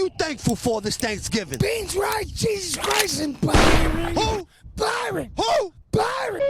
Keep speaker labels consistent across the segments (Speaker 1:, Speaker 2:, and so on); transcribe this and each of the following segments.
Speaker 1: you thankful for this Thanksgiving?
Speaker 2: Beans, right? Jesus Christ and Byron.
Speaker 1: Who?
Speaker 2: Byron.
Speaker 1: Who?
Speaker 2: Byron.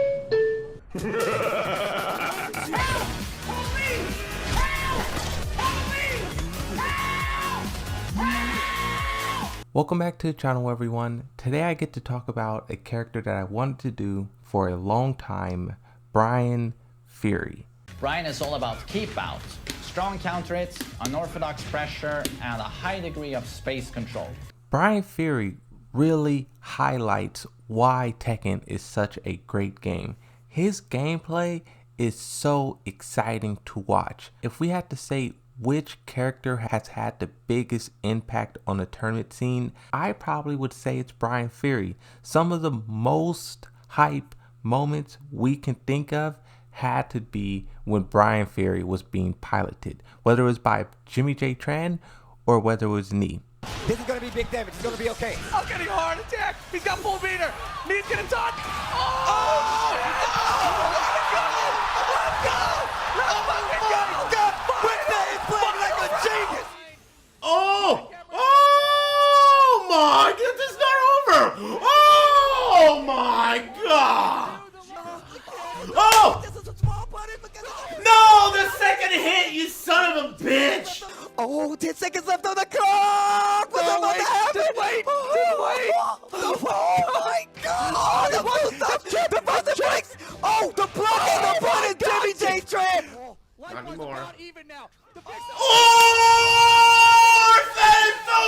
Speaker 3: Welcome back to the channel, everyone. Today I get to talk about a character that I wanted to do for a long time, Bryan Fury.
Speaker 4: Bryan is all about keep out, strong counter hits, unorthodox pressure, and a high degree of space control.
Speaker 3: Bryan Fury really highlights why Tekken is such a great game. His gameplay is so exciting to watch. If we had to say which character has had the biggest impact on the tournament scene, I probably would say it's Bryan Fury. Some of the most hype moments we can think of had to be when Bryan Fury was being piloted, whether it was by Jimmy J. Tran or whether it was Knee.
Speaker 5: This is going to be big damage. It's going to be okay.
Speaker 6: Oh, getting a hard attack. He's got full meter. Knee's going to touch.
Speaker 5: Oh!
Speaker 6: Let's go! Oh, my God!
Speaker 5: Whitney is playing like a genius!
Speaker 7: Oh! Oh my! This is not over! Oh my God! Oh! No! The second hit, you son of a bitch!
Speaker 5: Oh, 10 seconds left on the clock! What's about to happen?
Speaker 6: Just wait!
Speaker 5: Oh my God! Oh, the buzzer breaks! Oh, the block on the button! Jimmy J. Tran!
Speaker 7: Not anymore.
Speaker 6: Even now.
Speaker 7: Oh! That is so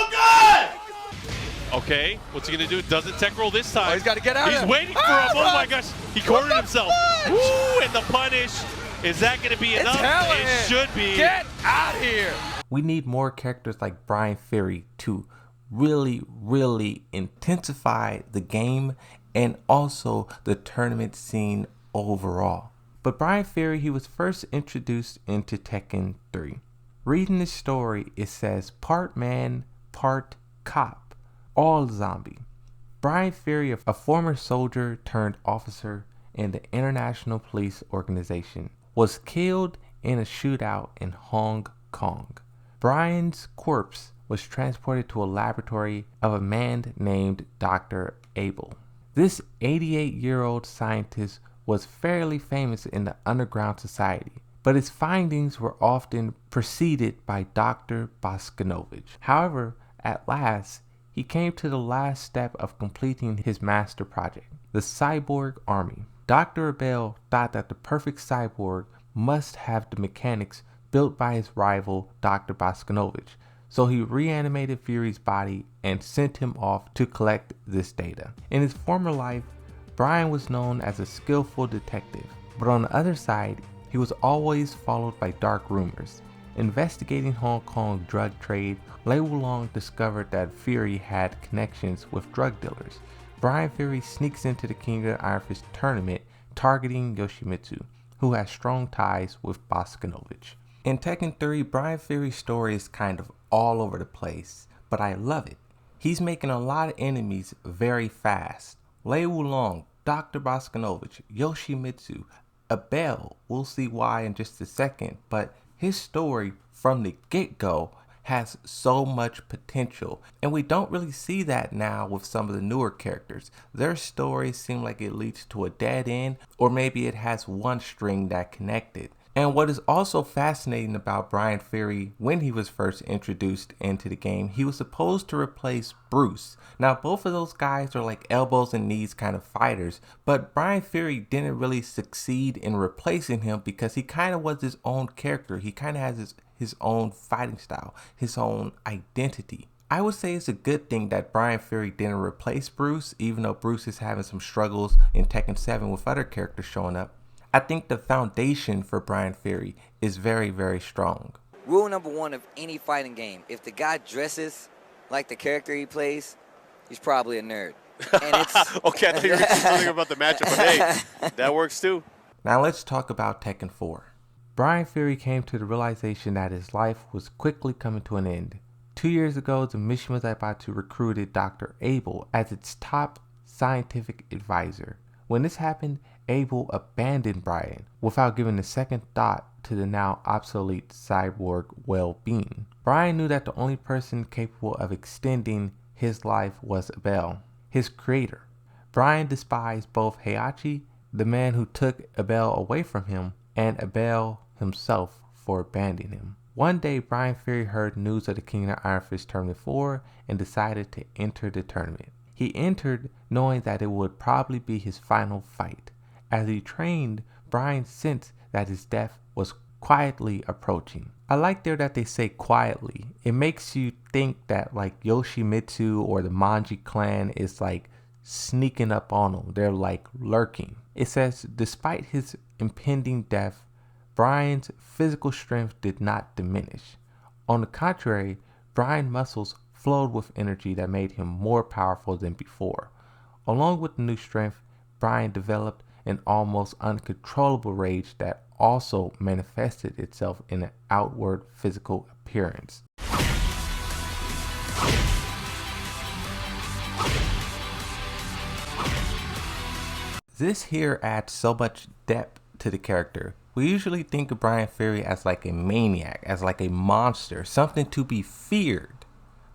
Speaker 7: good!
Speaker 8: Okay, what's he gonna do? Doesn't tech roll this time.
Speaker 6: Oh, he's got to get out.
Speaker 8: He's waiting for him. Oh my gosh, he cornered himself. Woo! And the punish. Is that gonna be enough? It should be.
Speaker 6: Get out of here.
Speaker 3: We need more characters like Bryan Fury to really intensify the game and also the tournament scene overall. But Bryan Fury, he was first introduced into Tekken 3. Reading the story, it says part man, part cop, all zombie. Bryan Fury, a former soldier turned officer in the International Police Organization, was killed in a shootout in Hong Kong. Bryan's corpse was transported to a laboratory of a man named Dr. Abel. This 88-year-old scientist was fairly famous in the underground society, but his findings were often preceded by Dr. Boskanovich. However, at last, he came to the last step of completing his master project, the cyborg army. Dr. Abel thought that the perfect cyborg must have the mechanics built by his rival, Dr. Boskanovich, so he reanimated Fury's body and sent him off to collect this data. In his former life, Bryan was known as a skillful detective, but on the other side, he was always followed by dark rumors. Investigating Hong Kong drug trade, Lei Wulong discovered that Fury had connections with drug dealers. Bryan Fury sneaks into the King of the Iron Fist tournament, targeting Yoshimitsu, who has strong ties with Boskanovich. In Tekken 3, Bryan Fury's story is kind of all over the place, but I love it. He's making a lot of enemies very fast. Lei Wulong, Dr. Boskanovich, Yoshimitsu, Abel, we'll see why in just a second, but his story from the get-go has so much potential, and we don't really see that now with some of the newer characters. Their stories seem like it leads to a dead end, or maybe it has one string that connected. And what is also fascinating about Bryan Fury, when he was first introduced into the game, he was supposed to replace Bruce. Now, both of those guys are like elbows and knees kind of fighters, but Bryan Fury didn't really succeed in replacing him because he kind of was his own character. He kind of has his own fighting style, his own identity. I would say it's a good thing that Bryan Fury didn't replace Bruce, even though Bruce is having some struggles in Tekken 7 with other characters showing up. I think the foundation for Bryan Fury is very strong.
Speaker 9: Rule number one of any fighting game, if the guy dresses like the character he plays, he's probably a nerd. And it's
Speaker 8: Okay, I thought you were just something about the matchup, but hey, that works too.
Speaker 3: Now let's talk about Tekken 4. Bryan Fury came to the realization that his life was quickly coming to an end. 2 years ago, the mission was about to recruit Dr. Abel as its top scientific advisor. When this happened, Abel abandoned Bryan without giving a second thought to the now obsolete cyborg well-being. Bryan knew that the only person capable of extending his life was Abel, his creator. Bryan despised both Heihachi, the man who took Abel away from him, and Abel himself for abandoning him. One day, Bryan Fury heard news of the King of Iron Fist Tournament 4 and decided to enter the tournament. He entered knowing that it would probably be his final fight. As he trained, Bryan sensed that his death was quietly approaching. I like there that they say quietly. It makes you think that like Yoshimitsu or the Manji clan is like sneaking up on him. They're like lurking. It says, despite his impending death, Bryan's physical strength did not diminish. On the contrary, Bryan's muscles flowed with energy that made him more powerful than before. Along with the new strength, Bryan developed an almost uncontrollable rage that also manifested itself in an outward physical appearance. This here adds so much depth to the character. We usually think of Bryan Fury as like a maniac, as like a monster, something to be feared.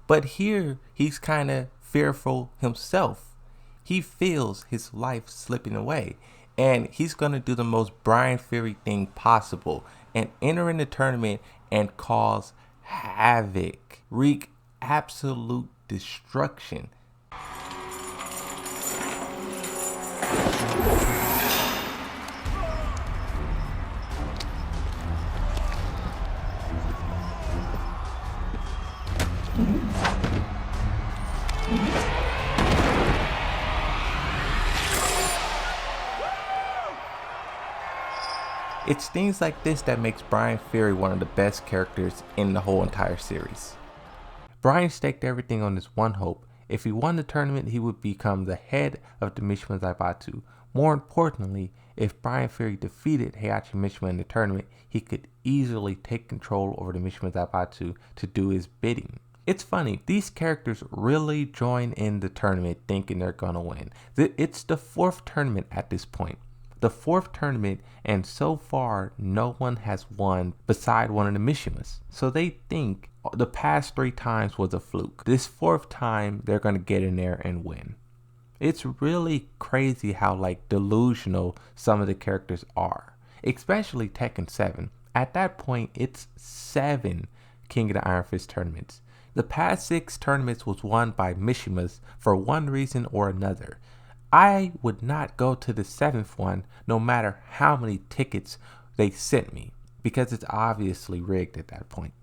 Speaker 3: But here, he's kind of fearful himself. He feels his life slipping away. And he's going to do the most Bryan Fury thing possible and enter in the tournament and cause havoc, wreak absolute destruction. It's things like this that makes Bryan Fury one of the best characters in the whole entire series. Bryan staked everything on this one hope. If he won the tournament, he would become the head of the Mishima Zaibatsu. More importantly, if Bryan Fury defeated Heihachi Mishima in the tournament, he could easily take control over the Mishima Zaibatsu to do his bidding. It's funny, these characters really join in the tournament thinking they're gonna win. It's the 4th tournament at this point. The 4th tournament, and so far no one has won beside one of the Mishimas. So they think the past 3 times was a fluke. This 4th time they're gonna get in there and win. It's really crazy how like delusional some of the characters are, especially Tekken 7. At that point, it's 7 King of the Iron Fist tournaments. The past 6 tournaments was won by Mishimas for one reason or another. I would not go to the 7th one no matter how many tickets they sent me, because it's obviously rigged at that point.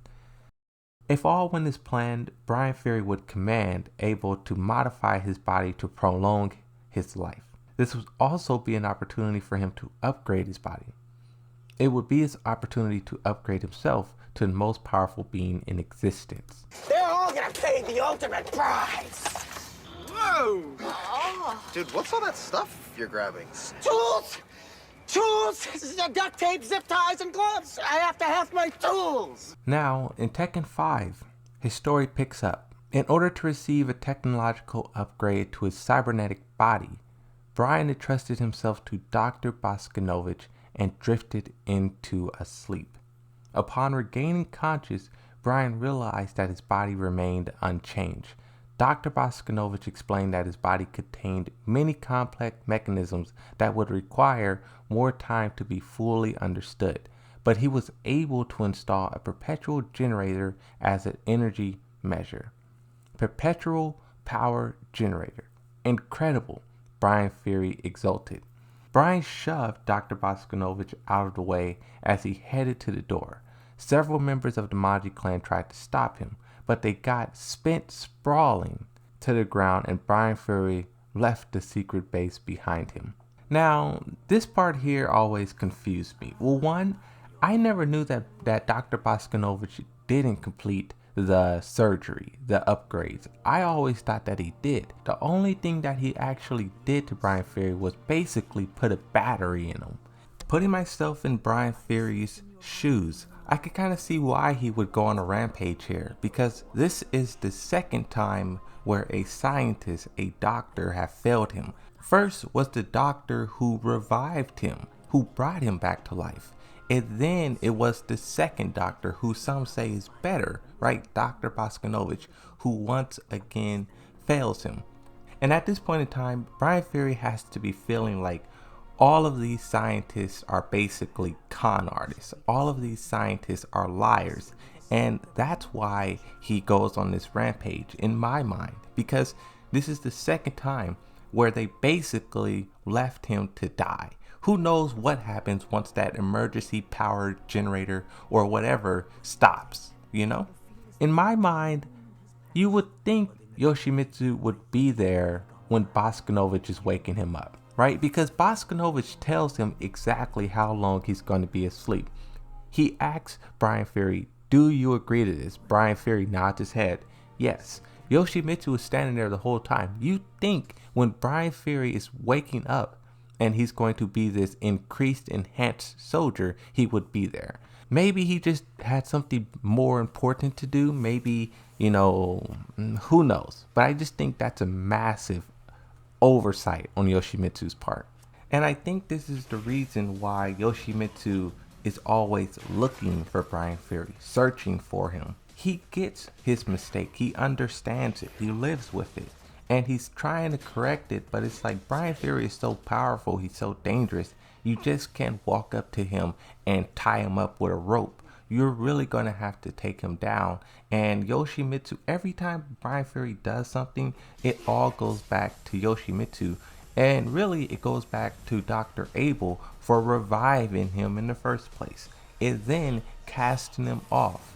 Speaker 3: If all went as planned, Bryan Fury would command Abel to modify his body to prolong his life. This would also be an opportunity for him to upgrade his body. It would be his opportunity to upgrade himself to the most powerful being in existence.
Speaker 2: They're all gonna pay the ultimate price.
Speaker 10: Whoa! Dude, what's all that stuff you're grabbing?
Speaker 2: Tools! Tools! Duct tape, zip ties, and gloves. I have to have my tools.
Speaker 3: Now, in Tekken 5, his story picks up. In order to receive a technological upgrade to his cybernetic body, Bryan entrusted himself to Dr. Boskanovich and drifted into a sleep. Upon regaining consciousness, Bryan realized that his body remained unchanged. Dr. Boskanovich explained that his body contained many complex mechanisms that would require more time to be fully understood, but he was able to install a perpetual generator as an energy measure. Perpetual power generator. Incredible, Bryan Fury exulted. Bryan shoved Dr. Boskanovich out of the way as he headed to the door. Several members of the Manji clan tried to stop him, but they got spent sprawling to the ground and Bryan Fury left the secret base behind him. Now, this part here always confused me. Well, one, I never knew that Dr. Boskanovich didn't complete the surgery, the upgrades. I always thought that he did. The only thing that he actually did to Bryan Fury was basically put a battery in him. Putting myself in Bryan Fury's shoes, I could kind of see why he would go on a rampage here, because this is the 2nd time where a scientist, a doctor, have failed him. First was the doctor who revived him, who brought him back to life. And then it was the second doctor, who some say is better, right? Dr. Boskanovich, who once again fails him. And at this point in time, Bryan Fury has to be feeling like all of these scientists are basically con artists. All of these scientists are liars. And that's why he goes on this rampage, in my mind, because this is the second time where they basically left him to die. Who knows what happens once that emergency power generator or whatever stops, you know? In my mind, you would think Yoshimitsu would be there when Boskanovich is waking him up, right? Because Boskanovich tells him exactly how long he's going to be asleep. He asks Bryan Fury, "Do you agree to this?" Bryan Fury nods his head. Yes. Yoshimitsu is standing there the whole time. You think when Bryan Fury is waking up and he's going to be this increased, enhanced soldier, he would be there. Maybe he just had something more important to do. Maybe, you know, who knows? But I just think that's a massive oversight on Yoshimitsu's part. And I think this is the reason why Yoshimitsu is always looking for Bryan Fury, searching for him. He gets his mistake. He understands it. He lives with it. And he's trying to correct it, but it's like Bryan Fury is so powerful. He's so dangerous. You just can't walk up to him and tie him up with a rope. You're really going to have to take him down. And Yoshimitsu, every time Bryan Fury does something, it all goes back to Yoshimitsu. And really, it goes back to Dr. Abel for reviving him in the first place. It then casting him off.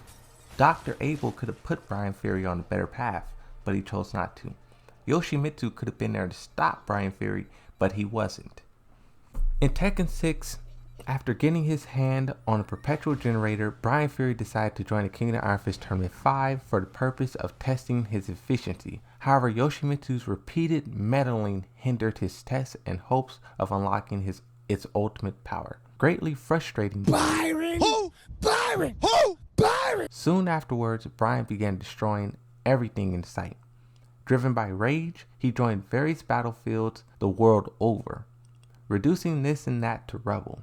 Speaker 3: Dr. Abel could have put Bryan Fury on a better path, but he chose not to. Yoshimitsu could have been there to stop Bryan Fury, but he wasn't. In Tekken 6, after getting his hand on a perpetual generator, Bryan Fury decided to join the King of the Iron Fist Tournament 5 for the purpose of testing his efficiency. However, Yoshimitsu's repeated meddling hindered his tests and hopes of unlocking its ultimate power, greatly frustrating
Speaker 1: Byron! Who? Byron! Who? Byron!
Speaker 3: Soon afterwards, Bryan began destroying everything in sight. Driven by rage, he joined various battlefields the world over, reducing this and that to rubble.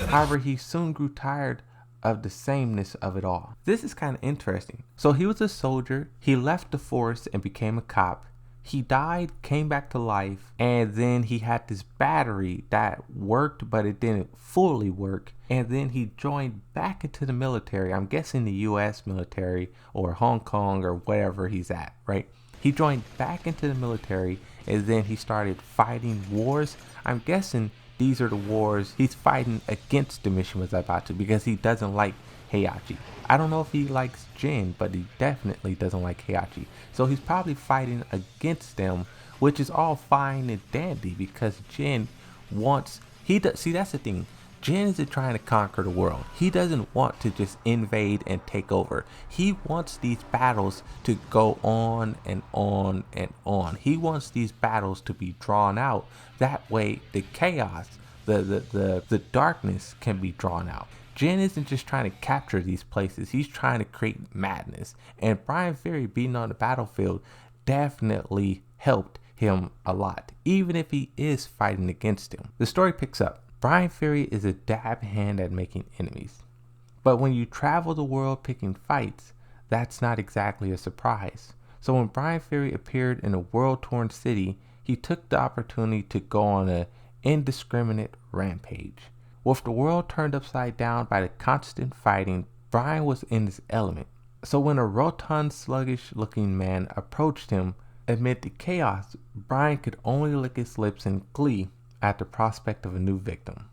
Speaker 3: However, he soon grew tired of the sameness of it all. This is kind of interesting. So he was a soldier, he left the force and became a cop. He died, came back to life, and then he had this battery that worked, but it didn't fully work. And then he joined back into the military. I'm guessing the US military or Hong Kong or whatever he's at, right? He joined back into the military, and then he started fighting wars. I'm guessing these are the wars he's fighting against the Mishima Zaibatsu because he doesn't like Heihachi. I don't know if he likes Jin, but he definitely doesn't like Heihachi. So he's probably fighting against them, which is all fine and dandy because Jin wants... See, that's the thing. Jin isn't trying to conquer the world. He doesn't want to just invade and take over. He wants these battles to go on and on and on. He wants these battles to be drawn out. That way, the chaos, the darkness can be drawn out. Jin isn't just trying to capture these places. He's trying to create madness. And Bryan Fury being on the battlefield definitely helped him a lot, even if he is fighting against him. The story picks up. Bryan Fury is a dab hand at making enemies. But when you travel the world picking fights, that's not exactly a surprise. So when Bryan Fury appeared in a world-torn city, he took the opportunity to go on an indiscriminate rampage. With the world turned upside down by the constant fighting, Bryan was in his element. So when a rotund, sluggish-looking man approached him, amid the chaos, Bryan could only lick his lips in glee at the prospect of a new victim.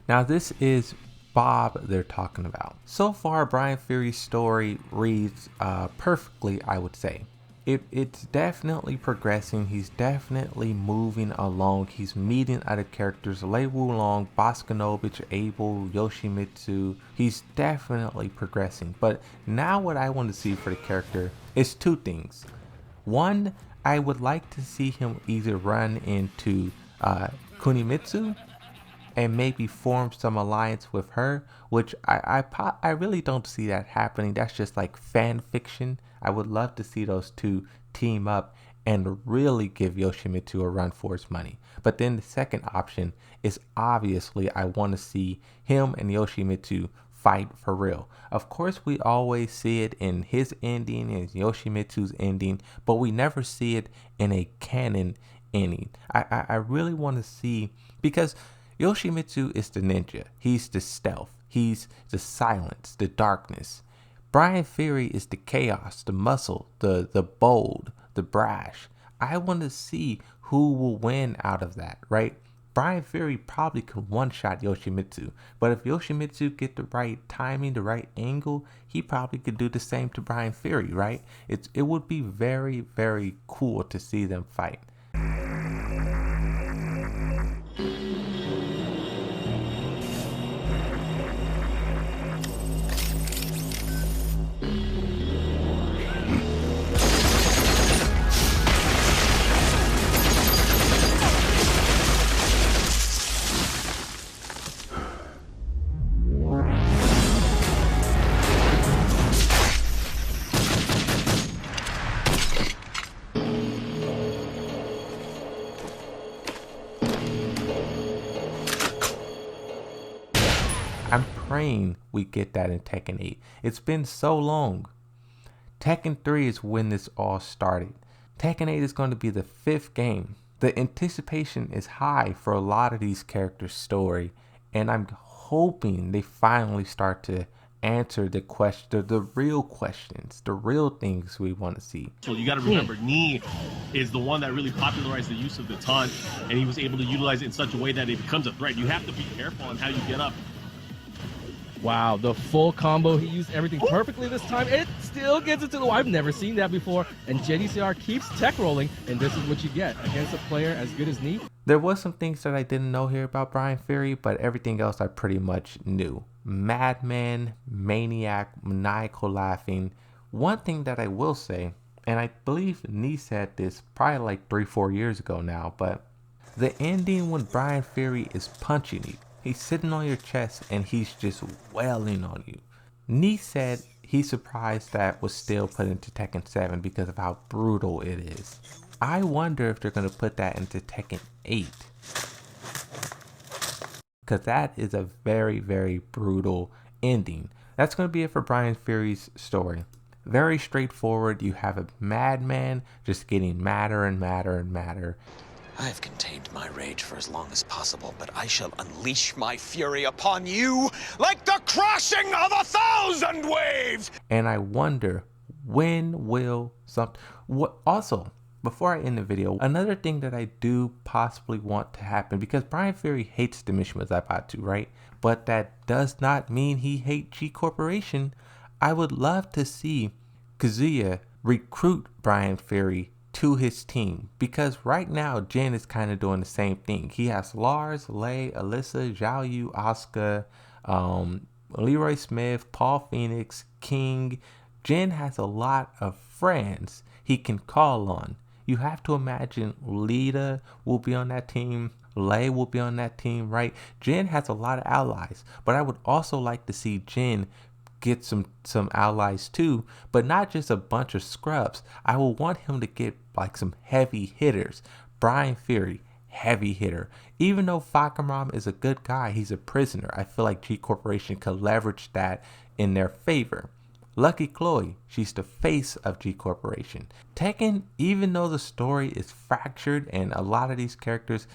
Speaker 3: Now this is Bob they're talking about. So far, Bryan Fury's story reads perfectly, I would say. It's definitely progressing. He's definitely moving along. He's meeting other characters, Lei Wulong, Boskanovich, Abel, Yoshimitsu. He's definitely progressing. But now what I want to see for the character is two things. One, I would like to see him either run into Kunimitsu and maybe form some alliance with her, which I really don't see that happening. That's just like fan fiction. I would love to see those two team up and really give Yoshimitsu a run for his money. But then the second option is obviously I want to see him and Yoshimitsu fight for real. Of course, we always see it in his ending and Yoshimitsu's ending, but we never see it in a canon ending. I really want to see, because Yoshimitsu is the ninja. He's the stealth. He's the silence, the darkness. Bryan Fury is the chaos, the muscle, the bold, the brash. I want to see who will win out of that, right? Bryan Fury probably could one-shot Yoshimitsu, but if Yoshimitsu get the right timing, the right angle, he probably could do the same to Bryan Fury, right? It would be very, very cool to see them fight. I'm praying we get that in Tekken 8. It's been so long. Tekken 3 is when this all started. Tekken 8 is going to be the 5th game. The anticipation is high for a lot of these characters' story, and I'm hoping they finally start to answer the question, the real questions, the real things we want to see.
Speaker 11: So you got to remember, Knee is the one that really popularized the use of the taunt, and he was able to utilize it in such a way that it becomes a threat. You have to be careful on how you get up.
Speaker 6: Wow, the full combo. He used everything perfectly this time. It still gets it to the wall. I've never seen that before. And JDCR keeps tech rolling, and this is what you get against a player as good as Knee.
Speaker 3: There was some things that I didn't know here about Bryan Fury, but everything else I pretty much knew. Madman, maniac, maniacal laughing. One thing that I will say, and I believe Knee said this probably like 3-4 years ago now, but the ending when Bryan Fury is punching you, he's sitting on your chest and he's just wailing on you. Knee said he's surprised that was still put into Tekken 7 because of how brutal it is. I wonder if they're going to put that into Tekken 8. Because that is a very, very brutal ending. That's going to be it for Bryan Fury's story. Very straightforward. You have a madman just getting madder and madder and madder.
Speaker 12: I have contained my rage for as long as possible, but I shall unleash my fury upon you like the crashing of 1,000 waves!
Speaker 3: And I wonder, when will something... Also, before I end the video, another thing that I do possibly want to happen, because Bryan Fury hates the Mishima Zaibatsu, right? But that does not mean he hates G Corporation. I would love to see Kazuya recruit Bryan Fury to his team, because right now Jin is kind of doing the same thing. He has Lars, Lei, Alyssa, Zhao Yu, Asuka, Leroy Smith, Paul Phoenix, King. Jin has a lot of friends he can call on. You have to imagine Lita will be on that team. Lei will be on that team, right? Jin has a lot of allies, but I would also like to see Jin get some allies too, but not just a bunch of scrubs. I will want him to get like some heavy hitters. Bryan Fury, heavy hitter. Even though Fakaram is a good guy, he's a prisoner. I feel like G Corporation could leverage that in their favor. Lucky Chloe, she's the face of G Corporation. Tekken, even though the story is fractured and a lot of these characters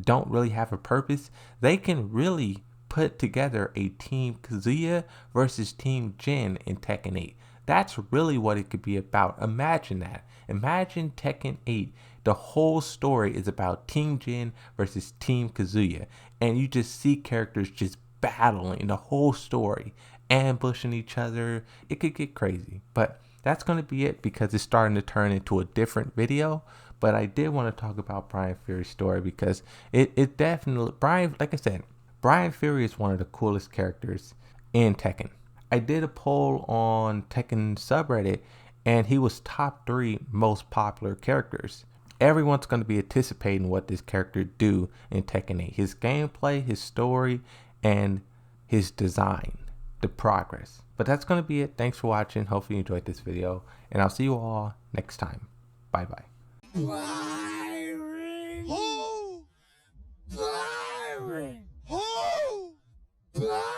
Speaker 3: don't really have a purpose, they can really put together a Team Kazuya versus Team Jin in Tekken 8. That's really what it could be about. Imagine that. Imagine Tekken 8. The whole story is about Team Jin versus Team Kazuya. And you just see characters just battling the whole story, ambushing each other. It could get crazy. But that's going to be it, because it's starting to turn into a different video. But I did want to talk about Bryan Fury's story, because it definitely, like I said, Bryan Fury is one of the coolest characters in Tekken. I did a poll on Tekken subreddit, and he was top 3 most popular characters. Everyone's going to be anticipating what this character do in Tekken 8. His gameplay, his story, and his design, the progress. But that's going to be it. Thanks for watching. Hopefully you enjoyed this video, and I'll see you all next time. Bye-bye.
Speaker 1: Byron! Byron! Who? Byron!